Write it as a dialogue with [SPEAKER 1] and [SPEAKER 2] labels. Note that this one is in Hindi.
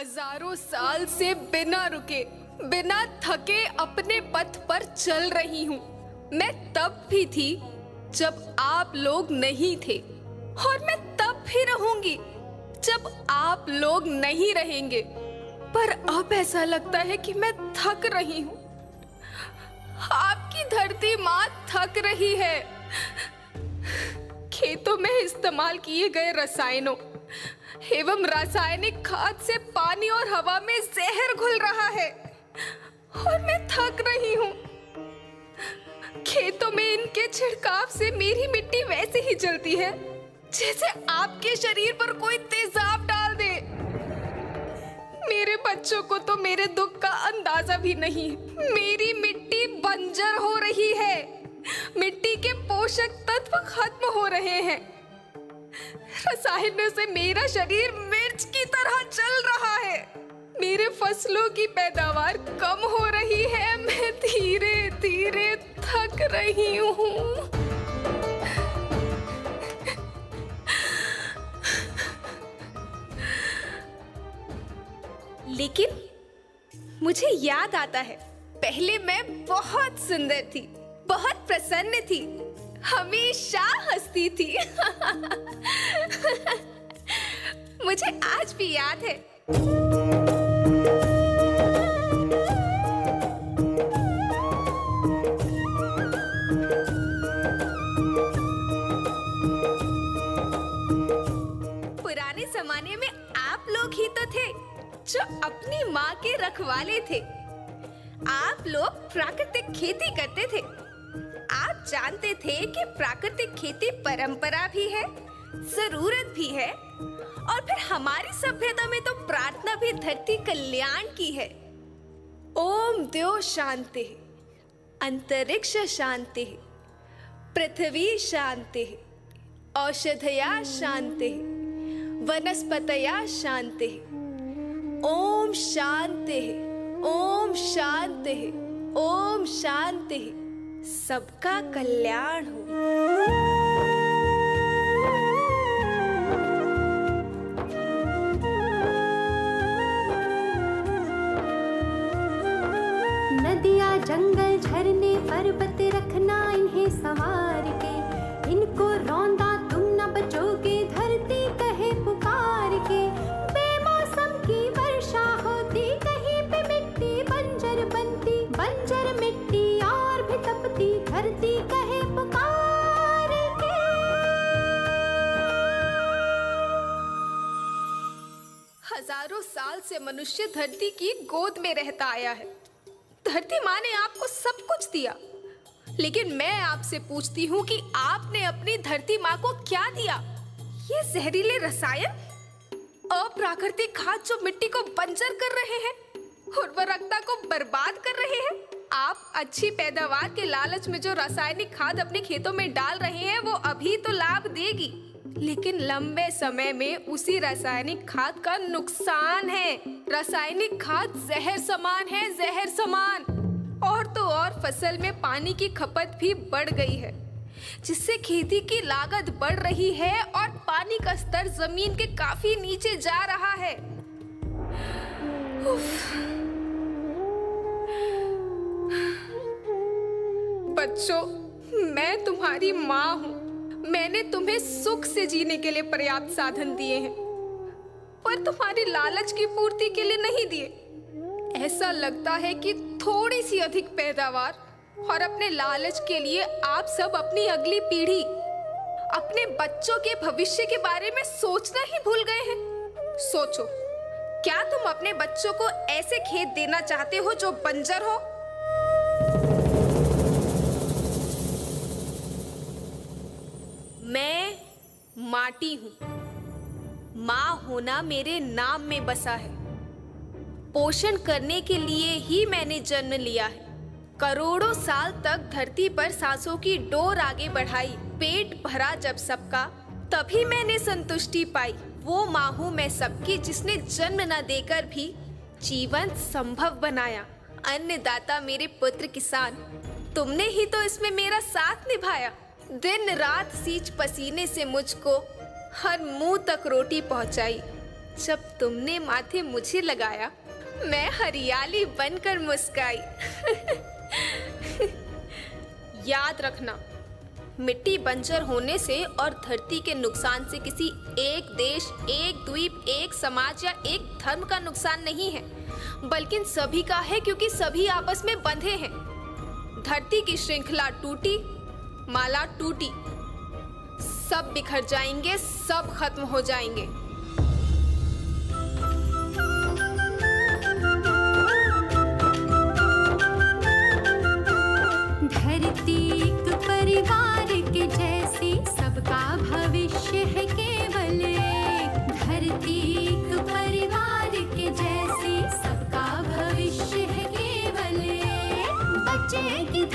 [SPEAKER 1] हजारों साल से बिना रुके बिना थके अपने पथ पर चल रही हूँ। मैं तब भी थी जब आप लोग नहीं थे और मैं तब भी रहूंगी जब आप लोग नहीं रहेंगे। पर अब ऐसा लगता है कि मैं थक रही हूँ। आपकी धरती माँ थक रही है। खेतों में इस्तेमाल किए गए रसायनों एवं रासायनिक खाद से पानी और हवा में जहर घुल रहा है और मैं थक रही हूँ। खेतों में इनके छिड़काव से मेरी मिट्टी वैसे ही जलती है जैसे आपके शरीर पर कोई तेजाब डाल दे। मेरे बच्चों को तो मेरे दुख का अंदाजा भी नहीं। मेरी मिट्टी बंजर हो रही है। मिट्टी के पोषक तत्व खत्म हो रहे हैं। रसायनों से मेरा शरीर मिर्च की तरह जल रहा है। मेरे फसलों की पैदावार कम हो रही है। मैं धीरे धीरे थक रही हूँ। लेकिन मुझे याद आता है, पहले मैं बहुत सुंदर थी, बहुत प्रसन्न थी, हमेशा हंसती थी। मुझे आज भी याद है। पुराने जमाने में आप लोग ही तो थे जो अपनी माँ के रखवाले थे। आप लोग प्राकृतिक खेती करते थे। आप जानते थे कि प्राकृतिक खेती परंपरा भी है, जरूरत भी है, और फिर हमारी सभ्यता में तो प्रार्थना भी धरती कल्याण की है। ओम द्यो शांति, अंतरिक्ष शांति, पृथ्वी शांति, औषधया शांति, वनस्पतया शांति। ओम शांति, ओम शांति, ओम शांति। सबका कल्याण हो।
[SPEAKER 2] नदियाँ जंगल झरने पर्वत रखना इन्हें संवार के, इनको रौंदा तुम न बचोगे धरती कहे पुकार के। बेमौसम की वर्षा होती, कहीं पे मिट्टी बंजर बनती, बंजर मिट्टी और भी तपती, धरती कहे पुकार के।
[SPEAKER 1] हजारों साल से मनुष्य धरती की गोद में रहता आया है। धरती माँ ने आपको सब कुछ दिया, लेकिन मैं आपसे पूछती हूँ कि आपने अपनी धरती माँ को क्या दिया? ये जहरीले रसायन, अप्राकृतिक खाद जो मिट्टी को बंजर कर रहे हैं, उर्वरकता को बर्बाद कर रहे हैं। आप अच्छी पैदावार के लालच में जो रासायनिक खाद अपने खेतों में डाल रहे हैं वो अभी तो लाभ देगी, लेकिन लंबे समय में उसी रासायनिक खाद का नुकसान है। रासायनिक खाद जहर समान है, जहर समान। और तो और फसल में पानी की खपत भी बढ़ गई है, जिससे खेती की लागत बढ़ रही है और पानी का स्तर जमीन के काफी नीचे जा रहा है। बच्चों, मैं तुम्हारी माँ हूँ। मैंने तुम्हें सुख से जीने के लिए पर्याप्त साधन दिए हैं, पर तुम्हारी लालच की पूर्ति के लिए नहीं दिए। ऐसा लगता है कि थोड़ी सी अधिक पैदावार और अपने लालच के लिए आप सब अपनी अगली पीढ़ी, अपने बच्चों के भविष्य के बारे में सोचना ही भूल गए हैं। सोचो, क्या तुम अपने बच्चों को ऐसे खेत देना चाहते हो जो बंजर हो? मैं माटी हूँ। माँ होना मेरे नाम में बसा है। पोषण करने के लिए ही मैंने जन्म लिया है। करोड़ों साल तक धरती पर सांसों की डोर आगे बढ़ाई। पेट भरा जब सबका, तभी मैंने संतुष्टि पाई। वो माँ हूँ मैं सबकी, जिसने जन्म न देकर भी जीवन संभव बनाया। अन्नदाता मेरे पुत्र किसान, तुमने ही तो इसमें मेरा साथ निभाया। दिन रात सींच पसीने से मुझको हर मुंह तक रोटी पहुंचाई। जब तुमने माथे मुझे लगाया, मैं हरियाली बनकर मुस्काई। याद रखना, मिट्टी बंजर होने से और धरती के नुकसान से किसी एक देश, एक द्वीप, एक समाज या एक धर्म का नुकसान नहीं है, बल्कि सभी का है, क्योंकि सभी आपस में बंधे हैं। धरती की श्रृंखला टूटी, माला टूटी, सब बिखर जाएंगे, सब खत्म हो जाएंगे।
[SPEAKER 2] धरती एक परिवार के जैसी, सबका भविष्य है केवल एक। धरती एक परिवार के जैसी, सबका भविष्य है केवल एक। बचेगी